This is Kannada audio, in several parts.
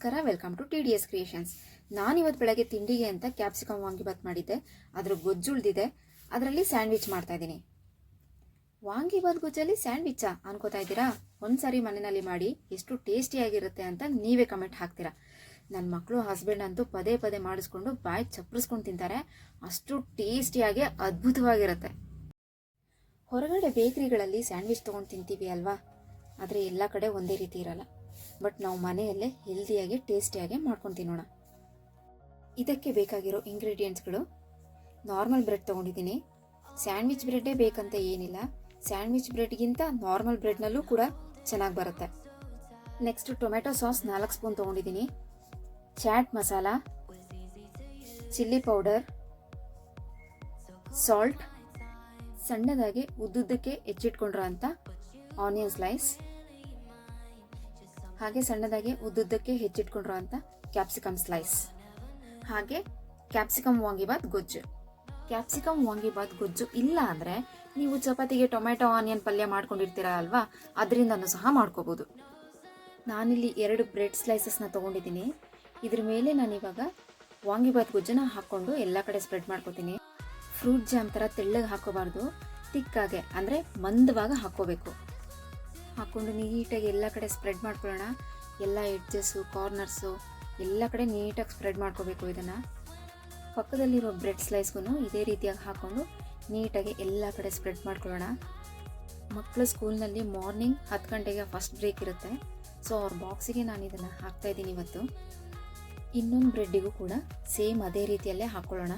ನಮಸ್ಕಾರ, ವೆಲ್ಕಮ್ ಟು TDS ಕ್ರಿಯೇಷನ್ಸ್. ನಾನಿವತ್ತು ಬೆಳಗ್ಗೆ ತಿಂಡಿಗೆ ಅಂತ ಕ್ಯಾಪ್ಸಿಕಮ್ ವಾಂಗಿಬಾತ್ ಮಾಡಿದ್ದೆ. ಅದರ ಗೊಜ್ಜು ಉಳಿದಿದೆ, ಅದರಲ್ಲಿ ಸ್ಯಾಂಡ್ವಿಚ್ ಮಾಡ್ತಾ ಇದ್ದೀನಿ. ವಾಂಗಿಬಾತ್ ಗೊಜ್ಜಲ್ಲಿ ಸ್ಯಾಂಡ್ವಿಚ್ಚಾ ಅನ್ಕೋತಾ ಇದ್ದೀರಾ? ಒಂದ್ಸರಿ ಮನೆಯಲ್ಲಿ ಮಾಡಿ ಎಷ್ಟು ಟೇಸ್ಟಿಯಾಗಿರುತ್ತೆ ಅಂತ ನೀವೇ ಕಮೆಂಟ್ ಹಾಕ್ತೀರಾ. ನನ್ನ ಮಕ್ಕಳು ಹಸ್ಬೆಂಡ್ ಅಂತೂ ಪದೇ ಪದೇ ಮಾಡಿಸ್ಕೊಂಡು ಬಾಯಿ ಚಪ್ಪರಿಸ್ಕೊಂಡು ತಿಂತಾರೆ. ಅಷ್ಟು ಟೇಸ್ಟಿಯಾಗಿ ಅದ್ಭುತವಾಗಿರುತ್ತೆ. ಹೊರಗಡೆ ಬೇಕರಿಗಳಲ್ಲಿ ಸ್ಯಾಂಡ್ವಿಚ್ ತೊಗೊಂಡು ತಿಂತೀವಿ ಅಲ್ವಾ, ಆದರೆ ಎಲ್ಲ ಕಡೆ ಒಂದೇ ರೀತಿ ಇರಲ್ಲ. ಬಟ್ ನಾವು ಮನೆಯಲ್ಲೇ ಹೆಲ್ದಿಯಾಗಿ ಟೇಸ್ಟಿಯಾಗಿ ಮಾಡ್ಕೊಂಡು ತಿನ್ನೋಣ. ಇದಕ್ಕೆ ಬೇಕಾಗಿರೋ ಇಂಗ್ರೀಡಿಯೆಂಟ್ಸ್ಗಳು: ನಾರ್ಮಲ್ ಬ್ರೆಡ್ ತೊಗೊಂಡಿದ್ದೀನಿ. ಸ್ಯಾಂಡ್ವಿಚ್ ಬ್ರೆಡ್ಡೇ ಬೇಕಂತ ಏನಿಲ್ಲ, ಸ್ಯಾಂಡ್ವಿಚ್ ಬ್ರೆಡ್ಗಿಂತ ನಾರ್ಮಲ್ ಬ್ರೆಡ್ನಲ್ಲೂ ಕೂಡ ಚೆನ್ನಾಗಿ ಬರುತ್ತೆ. ನೆಕ್ಸ್ಟ್ ಟೊಮೆಟೊ ಸಾಸ್ 4 ಸ್ಪೂನ್ ತೊಗೊಂಡಿದ್ದೀನಿ. Chaat masala, chilli powder, salt, ಸಣ್ಣದಾಗಿ ಉದ್ದುದ್ದಕ್ಕೆ ಹೆಚ್ಚಿಟ್ಕೊಂಡ್ರ ಅಂತ ಆನಿಯನ್ ಸ್ಲೈಸ್, ಹಾಗೆ ಸಣ್ಣದಾಗಿ ಉದ್ದುದ್ದಕ್ಕೆ ಹೆಚ್ಚಿಟ್ಕೊಂಡ್ರ ಅಂತ ಕ್ಯಾಪ್ಸಿಕಮ್ ಸ್ಲೈಸ್, ಹಾಗೆ ಕ್ಯಾಪ್ಸಿಕಮ್ ವಾಂಗಿಬಾತ್ ಗೊಜ್ಜು. ಕ್ಯಾಪ್ಸಿಕಮ್ ವಾಂಗಿಬಾತ್ ಗೊಜ್ಜು ಇಲ್ಲ ಅಂದರೆ ನೀವು ಚಪಾತಿಗೆ ಟೊಮೆಟೊ ಆನಿಯನ್ ಪಲ್ಯ ಮಾಡ್ಕೊಂಡಿರ್ತೀರ ಅಲ್ವಾ, ಅದರಿಂದನೂ ಸಹ ಮಾಡ್ಕೋಬೋದು. ನಾನಿಲ್ಲಿ 2 ಬ್ರೆಡ್ ಸ್ಲೈಸಸ್ನ ತೊಗೊಂಡಿದ್ದೀನಿ. ಇದ್ರ ಮೇಲೆ ನಾನಿವಾಗ ವಾಂಗಿಬಾತ್ ಗೊಜ್ಜನ್ನ ಹಾಕ್ಕೊಂಡು ಎಲ್ಲ ಕಡೆ ಸ್ಪ್ರೆಡ್ ಮಾಡ್ಕೋತೀನಿ. ಫ್ರೂಟ್ ಜಾಮ್ ಥರ ತೆಳ್ಳಗೆ ಹಾಕೋಬಾರ್ದು, ತಿಕ್ಕಾಗೆ ಅಂದರೆ ಮಂದವಾಗ ಹಾಕ್ಕೋಬೇಕು. ಹಾಕ್ಕೊಂಡು ನೀಟಾಗಿ ಎಲ್ಲ ಕಡೆ ಸ್ಪ್ರೆಡ್ ಮಾಡ್ಕೊಳ್ಳೋಣ. ಎಲ್ಲ ಎಡ್ಜಸ್ಸು, ಕಾರ್ನರ್ಸು ಎಲ್ಲ ಕಡೆ ನೀಟಾಗಿ ಸ್ಪ್ರೆಡ್ ಮಾಡ್ಕೋಬೇಕು. ಇದನ್ನು ಪಕ್ಕದಲ್ಲಿರೋ ಬ್ರೆಡ್ ಸ್ಲೈಸ್ಗೂ ಇದೇ ರೀತಿಯಾಗಿ ಹಾಕ್ಕೊಂಡು ನೀಟಾಗಿ ಎಲ್ಲ ಕಡೆ ಸ್ಪ್ರೆಡ್ ಮಾಡ್ಕೊಳ್ಳೋಣ. ಮಕ್ಕಳು ಸ್ಕೂಲ್ನಲ್ಲಿ ಮಾರ್ನಿಂಗ್ 10 ಗಂಟೆಗೆ ಫಸ್ಟ್ ಬ್ರೇಕ್ ಇರುತ್ತೆ, ಸೊ ಅವ್ರ ಬಾಕ್ಸಿಗೆ ನಾನು ಇದನ್ನು ಹಾಕ್ತಾಯಿದ್ದೀನಿ ಇವತ್ತು. ಇನ್ನೊಂದು ಬ್ರೆಡ್ಡಿಗೂ ಕೂಡ ಸೇಮ್ ಅದೇ ರೀತಿಯಲ್ಲೇ ಹಾಕ್ಕೊಳ್ಳೋಣ.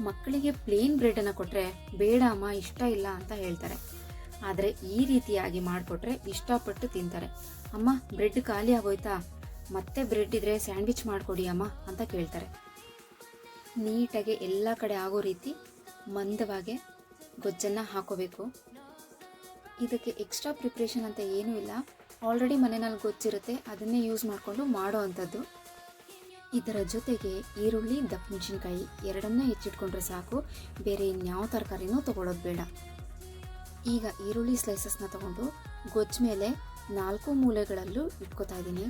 ಮಕ್ಕಳಿಗೆ ಪ್ಲೇನ್ ಬ್ರೆಡನ್ನು ಕೊಟ್ಟರೆ ಬೇಡ ಅಮ್ಮ, ಇಷ್ಟ ಇಲ್ಲ ಅಂತ ಹೇಳ್ತಾರೆ. ಆದರೆ ಈ ರೀತಿಯಾಗಿ ಮಾಡಿಕೊಟ್ರೆ ಇಷ್ಟಪಟ್ಟು ತಿಂತಾರೆ. ಅಮ್ಮ ಬ್ರೆಡ್ ಖಾಲಿ ಆಗೋಯ್ತಾ, ಮತ್ತೆ ಬ್ರೆಡ್ ಇದ್ರೆ ಸ್ಯಾಂಡ್ವಿಚ್ ಮಾಡಿಕೊಡಿ ಅಮ್ಮ ಅಂತ ಕೇಳ್ತಾರೆ. ನೀಟಾಗಿ ಎಲ್ಲ ಕಡೆ ಆಗೋ ರೀತಿ ಮಂದವಾಗಿ ಗೊಜ್ಜನ್ನು ಹಾಕೋಬೇಕು. ಇದಕ್ಕೆ ಎಕ್ಸ್ಟ್ರಾ ಪ್ರಿಪ್ರೇಷನ್ ಅಂತ ಏನೂ ಇಲ್ಲ, ಆಲ್ರೆಡಿ ಮನೆಯಲ್ಲಿ ಗೊಜ್ಜಿರುತ್ತೆ, ಅದನ್ನೇ ಯೂಸ್ ಮಾಡಿಕೊಂಡು ಮಾಡೋ ಅಂಥದ್ದು. ಇದರ ಜೊತೆಗೆ ಈರುಳ್ಳಿ, ದಪ್ಪ ಮೆಣಸಿನ್ಕಾಯಿ ಎರಡನ್ನ ಹೆಚ್ಚಿಟ್ಕೊಂಡ್ರೆ ಸಾಕು, ಬೇರೆ ಇನ್ಯಾವ ತರಕಾರಿನೂ ತೊಗೊಳೋದು ಬೇಡ. ಈಗ ಈರುಳ್ಳಿ ಸ್ಲೈಸಸ್ನ ತೊಗೊಂಡು ಗೊಜ್ಜು ಮೇಲೆ 4 ಮೂಲೆಗಳಲ್ಲೂ ಇಟ್ಕೋತಾ ಇದ್ದೀನಿ.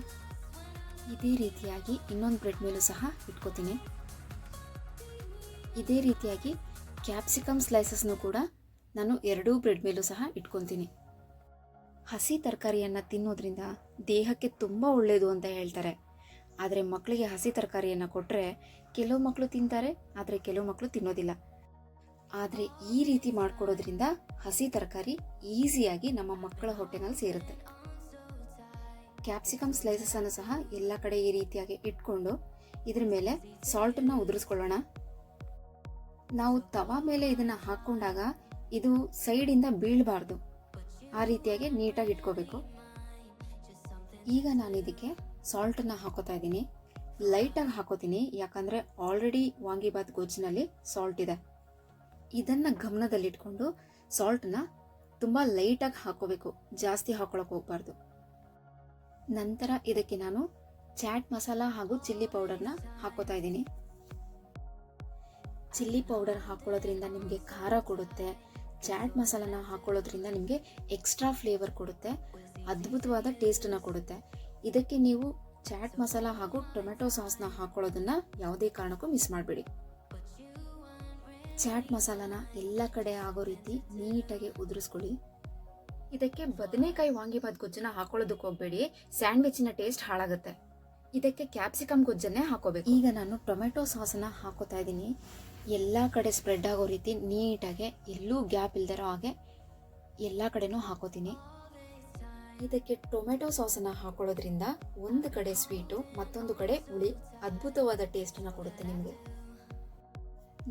ಇದೇ ರೀತಿಯಾಗಿ ಇನ್ನೊಂದು ಬ್ರೆಡ್ ಮೇಲೂ ಸಹ ಇಟ್ಕೋತೀನಿ. ಇದೇ ರೀತಿಯಾಗಿ ಕ್ಯಾಪ್ಸಿಕಮ್ ಸ್ಲೈಸಸ್ನು ಕೂಡ ನಾನು 2 ಬ್ರೆಡ್ ಮೇಲೂ ಸಹ ಇಟ್ಕೊತೀನಿ. ಹಸಿ ತರಕಾರಿಯನ್ನು ತಿನ್ನೋದ್ರಿಂದ ದೇಹಕ್ಕೆ ತುಂಬ ಒಳ್ಳೆಯದು ಅಂತ ಹೇಳ್ತಾರೆ. ಆದರೆ ಮಕ್ಕಳಿಗೆ ಹಸಿ ತರಕಾರಿಯನ್ನು ಕೊಟ್ಟರೆ ಕೆಲವು ಮಕ್ಕಳು ತಿಂತಾರೆ, ಆದರೆ ಕೆಲವು ಮಕ್ಕಳು ತಿನ್ನೋದಿಲ್ಲ. ಆದರೆ ಈ ರೀತಿ ಮಾಡಿಕೊಡೋದ್ರಿಂದ ಹಸಿ ತರಕಾರಿ ಈಸಿಯಾಗಿ ನಮ್ಮ ಮಕ್ಕಳ ಹೊಟ್ಟೆನಲ್ಲಿ ಸೇರುತ್ತೆ. ಕ್ಯಾಪ್ಸಿಕಮ್ ಸ್ಲೈಸಸನ್ನು ಸಹ ಎಲ್ಲ ಕಡೆ ಈ ರೀತಿಯಾಗಿ ಇಟ್ಕೊಂಡು ಇದ್ರ ಮೇಲೆ ಸಾಲ್ಟನ್ನು ಉದುರಿಸ್ಕೊಳ್ಳೋಣ. ನಾವು ತವಾ ಮೇಲೆ ಇದನ್ನು ಹಾಕ್ಕೊಂಡಾಗ ಇದು ಸೈಡಿಂದ ಬೀಳಬಾರ್ದು, ಆ ರೀತಿಯಾಗಿ ನೀಟಾಗಿ ಇಟ್ಕೋಬೇಕು. ಈಗ ನಾನು ಇದಕ್ಕೆ ಸಾಲ್ಟನ್ನು ಹಾಕೋತಾ ಇದ್ದೀನಿ. ಲೈಟಾಗಿ ಹಾಕೋತೀನಿ, ಯಾಕಂದರೆ ಆಲ್ರೆಡಿ ವಾಂಗಿಬಾತ್ ಗೊಜ್ಜಿನಲ್ಲಿ ಸಾಲ್ಟ್ ಇದೆ. ಇದನ್ನು ಗಮನದಲ್ಲಿಟ್ಕೊಂಡು ಸಾಲ್ಟನ್ನ ತುಂಬ ಲೈಟಾಗಿ ಹಾಕೋಬೇಕು, ಜಾಸ್ತಿ ಹಾಕೊಳ್ಳೋಕೆ ಹೋಗಬಾರ್ದು. ನಂತರ ಇದಕ್ಕೆ ನಾನು ಚಾಟ್ ಮಸಾಲ ಹಾಗೂ ಚಿಲ್ಲಿ ಪೌಡರ್ನ ಹಾಕೋತಾ ಇದ್ದೀನಿ. ಚಿಲ್ಲಿ ಪೌಡರ್ ಹಾಕೊಳ್ಳೋದ್ರಿಂದ ನಿಮಗೆ ಖಾರ ಕೊಡುತ್ತೆ, ಚಾಟ್ ಮಸಾಲನ ಹಾಕೊಳ್ಳೋದ್ರಿಂದ ನಿಮಗೆ ಎಕ್ಸ್ಟ್ರಾ ಫ್ಲೇವರ್ ಕೊಡುತ್ತೆ, ಅದ್ಭುತವಾದ ಟೇಸ್ಟನ್ನು ಕೊಡುತ್ತೆ. ಇದಕ್ಕೆ ನೀವು ಚಾಟ್ ಮಸಾಲ ಹಾಗೂ ಟೊಮೆಟೊ ಸಾಸ್ನ ಹಾಕೊಳ್ಳೋದನ್ನು ಯಾವುದೇ ಕಾರಣಕ್ಕೂ ಮಿಸ್ ಮಾಡಬೇಡಿ. ಚಾಟ್ ಮಸಾಲಾನ ಎಲ್ಲ ಕಡೆ ಆಗೋ ರೀತಿ ನೀಟಾಗಿ ಉದುರಿಸ್ಕೊಳ್ಳಿ. ಇದಕ್ಕೆ ಬದನೆಕಾಯಿ ವಾಂಗಿಬಾತ್ ಗೊಜ್ಜನ್ನ ಹಾಕೊಳ್ಳೋದಕ್ಕೆ ಹೋಗಬೇಡಿ, ಸ್ಯಾಂಡ್ವಿಚಿನ ಟೇಸ್ಟ್ ಹಾಳಾಗುತ್ತೆ. ಇದಕ್ಕೆ ಕ್ಯಾಪ್ಸಿಕಮ್ ಗೊಜ್ಜನ್ನೇ ಹಾಕೋಬೇಕು. ಈಗ ನಾನು ಟೊಮೆಟೊ ಸಾಸನ್ನ ಹಾಕೋತಾ ಇದ್ದೀನಿ. ಎಲ್ಲ ಕಡೆ ಸ್ಪ್ರೆಡ್ ಆಗೋ ರೀತಿ ನೀಟಾಗಿ, ಎಲ್ಲೂ ಗ್ಯಾಪ್ ಇಲ್ದಿರೋ ಹಾಗೆ ಎಲ್ಲ ಕಡೆನೂ ಹಾಕೋತೀನಿ. ಇದಕ್ಕೆ ಟೊಮೆಟೊ ಸಾಸನ್ನು ಹಾಕೊಳ್ಳೋದ್ರಿಂದ ಒಂದು ಕಡೆ ಸ್ವೀಟು, ಮತ್ತೊಂದು ಕಡೆ ಹುಳಿ, ಅದ್ಭುತವಾದ ಟೇಸ್ಟನ್ನು ಕೊಡುತ್ತೆ ನಿಮಗೆ.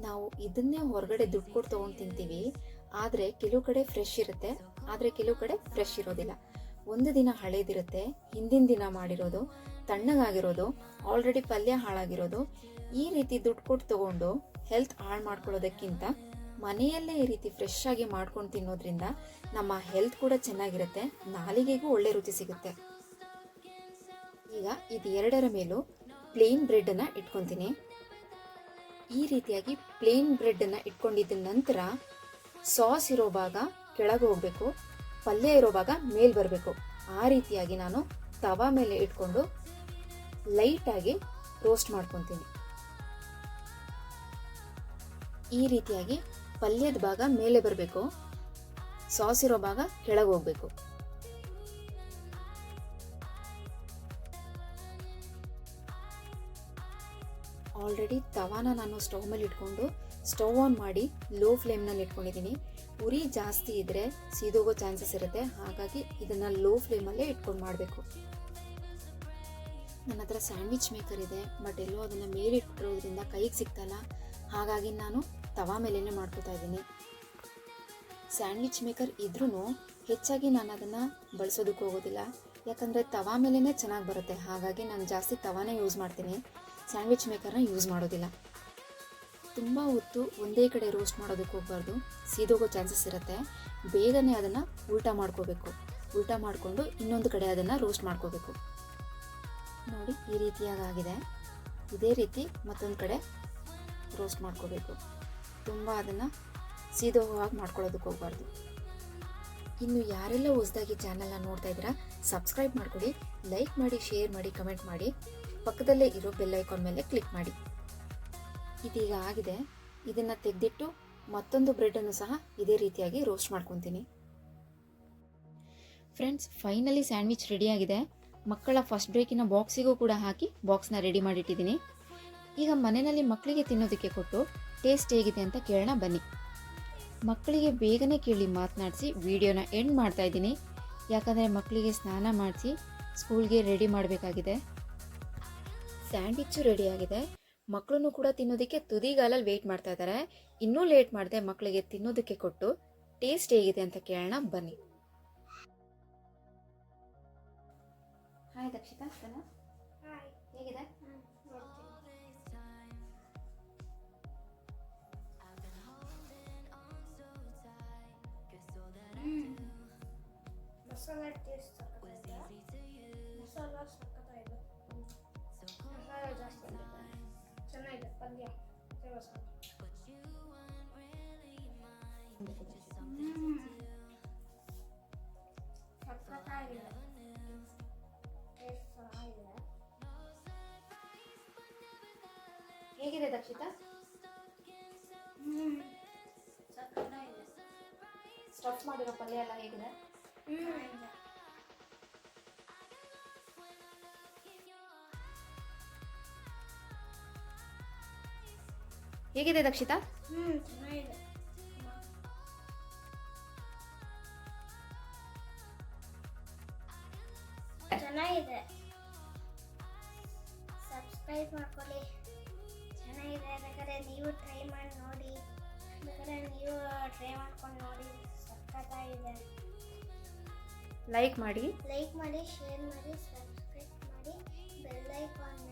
ನಾವು ಇದನ್ನೇ ಹೊರಗಡೆ ದುಡ್ಡು ಕೊಟ್ಟು ತೊಗೊಂಡು ತಿಂತೀವಿ, ಆದರೆ ಕೆಲವು ಕಡೆ ಫ್ರೆಶ್ ಇರುತ್ತೆ, ಆದರೆ ಕೆಲವು ಕಡೆ ಫ್ರೆಶ್ ಇರೋದಿಲ್ಲ. ಒಂದು ದಿನ ಹಳೇದಿರುತ್ತೆ, ಹಿಂದಿನ ದಿನ ಮಾಡಿರೋದು, ತಣ್ಣಗಾಗಿರೋದು, ಆಲ್ರೆಡಿ ಪಲ್ಯ ಹಾಳಾಗಿರೋದು. ಈ ರೀತಿ ದುಡ್ಡು ಕೊಟ್ಟು ತೊಗೊಂಡು ಹೆಲ್ತ್ ಹಾಳು ಮಾಡ್ಕೊಳ್ಳೋದಕ್ಕಿಂತ ಮನೆಯಲ್ಲೇ ಈ ರೀತಿ ಫ್ರೆಶ್ ಆಗಿ ಮಾಡ್ಕೊಂಡು ತಿನ್ನೋದ್ರಿಂದ ನಮ್ಮ ಹೆಲ್ತ್ ಕೂಡ ಚೆನ್ನಾಗಿರುತ್ತೆ, ನಾಲಿಗೆಗೂ ಒಳ್ಳೆ ರುಚಿ ಸಿಗುತ್ತೆ. ಈಗ ಇದು 2ರ ಮೇಲೂ ಪ್ಲೇನ್ ಬ್ರೆಡ್ಡನ್ನು ಇಟ್ಕೊತೀನಿ. ಈ ರೀತಿಯಾಗಿ ಪ್ಲೇನ್ ಬ್ರೆಡ್ಡನ್ನು ಇಟ್ಕೊಂಡಿದ್ದ ನಂತರ ಸಾಸ್ ಇರೋ ಭಾಗ ಕೆಳಗೆ ಹೋಗಬೇಕು, ಪಲ್ಯ ಇರೋ ಭಾಗ ಮೇಲೆ ಬರಬೇಕು. ಆ ರೀತಿಯಾಗಿ ನಾನು ತವಾ ಮೇಲೆ ಇಟ್ಕೊಂಡು ಲೈಟಾಗಿ ರೋಸ್ಟ್ ಮಾಡ್ಕೊತೀನಿ. ಈ ರೀತಿಯಾಗಿ ಪಲ್ಯದ ಭಾಗ ಮೇಲೆ ಬರಬೇಕು, ಸಾಸ್ ಇರೋ ಭಾಗ ಕೆಳಗೆ ಹೋಗ್ಬೇಕು. ಆಲ್ರೆಡಿ ತವಾನ ನಾನು ಸ್ಟವ್ ಮೇಲೆ ಇಟ್ಕೊಂಡು ಸ್ಟವ್ ಆನ್ ಮಾಡಿ ಲೋ ಫ್ಲೇಮ್ನಲ್ಲಿ ಇಟ್ಕೊಂಡಿದ್ದೀನಿ. ಉರಿ ಜಾಸ್ತಿ ಇದ್ದರೆ ಸೀದೋಗೋ ಚಾನ್ಸಸ್ ಇರುತ್ತೆ, ಹಾಗಾಗಿ ಇದನ್ನು ಲೋ ಫ್ಲೇಮಲ್ಲೇ ಇಟ್ಕೊಂಡು ಮಾಡಬೇಕು. ನನ್ನ ಹತ್ರ ಸ್ಯಾಂಡ್ವಿಚ್ ಮೇಕರ್ ಇದೆ, ಬಟ್ ಎಲ್ಲೋ ಅದನ್ನು ಮೇಲೆ ಇಟ್ಟಿರೋದ್ರಿಂದ ಕೈಗೆ ಸಿಗ್ತಲ್ಲ, ಹಾಗಾಗಿ ನಾನು ತವಾ ಮೇಲೇ ಮಾಡ್ಕೋತಾ ಇದ್ದೀನಿ. ಸ್ಯಾಂಡ್ವಿಚ್ ಮೇಕರ್ ಇದ್ರೂ ಹೆಚ್ಚಾಗಿ ನಾನು ಅದನ್ನು ಬಳಸೋದಕ್ಕೆ ಹೋಗೋದಿಲ್ಲ, ಯಾಕಂದರೆ ತವಾ ಮೇಲೇ ಚೆನ್ನಾಗಿ ಬರುತ್ತೆ. ಹಾಗಾಗಿ ನಾನು ಜಾಸ್ತಿ ತವಾನೇ ಯೂಸ್ ಮಾಡ್ತೀನಿ, ಸ್ಯಾಂಡ್ವಿಚ್ ಮೇಕರ್ನ ಯೂಸ್ ಮಾಡೋದಿಲ್ಲ. ತುಂಬ ಹೊತ್ತು ಒಂದೇ ಕಡೆ ರೋಸ್ಟ್ ಮಾಡೋದಕ್ಕೆ ಹೋಗಬಾರ್ದು, ಸೀದೋಗೋ ಚಾನ್ಸಸ್ ಇರುತ್ತೆ. ಬೇಗನೆ ಅದನ್ನು ಉಲ್ಟಾ ಮಾಡ್ಕೋಬೇಕು. ಉಲ್ಟಾ ಮಾಡಿಕೊಂಡು ಇನ್ನೊಂದು ಕಡೆ ಅದನ್ನು ರೋಸ್ಟ್ ಮಾಡ್ಕೋಬೇಕು. ನೋಡಿ ಈ ರೀತಿಯಾಗಿದೆ. ಇದೇ ರೀತಿ ಮತ್ತೊಂದು ಕಡೆ ರೋಸ್ಟ್ ಮಾಡ್ಕೋಬೇಕು. ತುಂಬ ಅದನ್ನು ಸೀದೋಗೋ ಹಾಗೆ ಮಾಡ್ಕೊಳ್ಳೋದಕ್ಕೆ ಹೋಗಬಾರ್ದು. ಇನ್ನು ಯಾರೆಲ್ಲ ಹೊಸದಾಗಿ ಚಾನಲ್ನ ನೋಡ್ತಾ ಇದ್ದೀರಾ ಸಬ್ಸ್ಕ್ರೈಬ್ ಮಾಡ್ಕೊಳ್ಳಿ, ಲೈಕ್ ಮಾಡಿ, ಶೇರ್ ಮಾಡಿ, ಕಮೆಂಟ್ ಮಾಡಿ, ಪಕ್ಕದಲ್ಲೇ ಇರೋ ಬೆಲ್ ಐಕಾನ್ ಮೇಲೆ ಕ್ಲಿಕ್ ಮಾಡಿ. ಇದೀಗ ಆಗಿದೆ. ಇದನ್ನು ತೆಗೆದಿಟ್ಟು ಮತ್ತೊಂದು ಬ್ರೆಡನ್ನು ಸಹ ಇದೇ ರೀತಿಯಾಗಿ ರೋಸ್ಟ್ ಮಾಡ್ಕೊತೀನಿ. ಫ್ರೆಂಡ್ಸ್, ಫೈನಲಿ ಸ್ಯಾಂಡ್ವಿಚ್ ರೆಡಿಯಾಗಿದೆ. ಮಕ್ಕಳ ಫಸ್ಟ್ ಬ್ರೇಕಿನ ಬಾಕ್ಸಿಗೂ ಕೂಡ ಹಾಕಿ ಬಾಕ್ಸ್ನ ರೆಡಿ ಮಾಡಿಟ್ಟಿದ್ದೀನಿ. ಈಗ ಮನೆಯಲ್ಲಿ ಮಕ್ಕಳಿಗೆ ತಿನ್ನೋದಕ್ಕೆ ಕೊಟ್ಟು ಟೇಸ್ಟ್ ಹೇಗಿದೆ ಅಂತ ಕೇಳೋಣ ಬನ್ನಿ. ಮಕ್ಕಳಿಗೆ ಬೇಗನೆ ಕೇಳಿ ಮಾತನಾಡಿಸಿ ವಿಡಿಯೋನ ಎಂಡ್ ಮಾಡ್ತಾ ಇದ್ದೀನಿ, ಯಾಕಂದರೆ ಮಕ್ಕಳಿಗೆ ಸ್ನಾನ ಮಾಡಿಸಿ ಸ್ಕೂಲ್ಗೆ ರೆಡಿ ಮಾಡಬೇಕಾಗಿದೆ. ಸ್ಯಾಂಡ್ವಿಚ್ಚು ರೆಡಿಯಾಗಿದೆ. ಮಕ್ಕಳನ್ನು ಕೂಡ ತಿನ್ನೋದಕ್ಕೆ ತುದಿಗಾಲಲ್ಲಿ ವೆಯ್ಟ್ ಮಾಡ್ತಾ ಇದ್ದಾರೆ. ಇನ್ನೂ ಲೇಟ್ ಮಾಡದೆ ಮಕ್ಕಳಿಗೆ ತಿನ್ನೋದಕ್ಕೆ ಕೊಟ್ಟು ಟೇಸ್ಟ್ ಹೇಗಿದೆ ಅಂತ ಕೇಳೋಣ ಬನ್ನಿ. ಹಾಯ್ ದಕ್ಷಿತಾ, ಹೇಗಿದೆ? ಮಸಾಲ ಟೇಸ್ಟ್ ಸಕ್ಕತ್ತಾಗಿದೆ. ಮಸಾಲ ಸಕ್ಕತ್ತಾಗಿದೆ. ಮಸಾಲ ಜಾಸ್ತಿ ಬಂದಿದೆ. ಚೆನ್ನಾಗಿದೆ ಪಲ್ಯ. ಸಕ್ಕತ್ತಾಗಿದೆ. ಟೇಸ್ಟ್ ಚೆನ್ನಾಗಿದೆ. ಹೇಗಿದೆ ದಕ್ಷಿತಾ? ಸಕ್ಕತ್ತಾಗಿದೆ. ಸ್ಟಫ್ ಮಾಡಿರೋ ಪಲ್ಯ ಎಲ್ಲ ಹೇಗಿದೆ? ಹೇಗಿದೆ ದಕ್ಷಿತಾ? ಚೆನ್ನಾಗಿದೆ. ಚೆನ್ನಾಗಿದೆ. ಸಬ್ಸ್ಕ್ರೈಬ್ ಮಾಡ್ಕೊಳ್ಳಿ. ಚೆನ್ನಾಗಿದೆ. ಬೇಕಾದ್ರೆ ನೀವು ಟ್ರೈ ಮಾಡಿ ನೋಡಿ. ಬೇಕಾದ್ರೆ ನೀವು ಟ್ರೈ ಮಾಡ್ಕೊಂಡು ನೋಡಿ. ಸಕ್ಕತ್ತಾಗಿದೆ. ಲೈಕ್ ಮಾಡಿ, ಶೇರ್ ಮಾಡಿ, ಸಬ್ಸ್ಕ್ರೈಬ್ ಮಾಡಿ, ಬೆಲ್ ಐಕಾನ್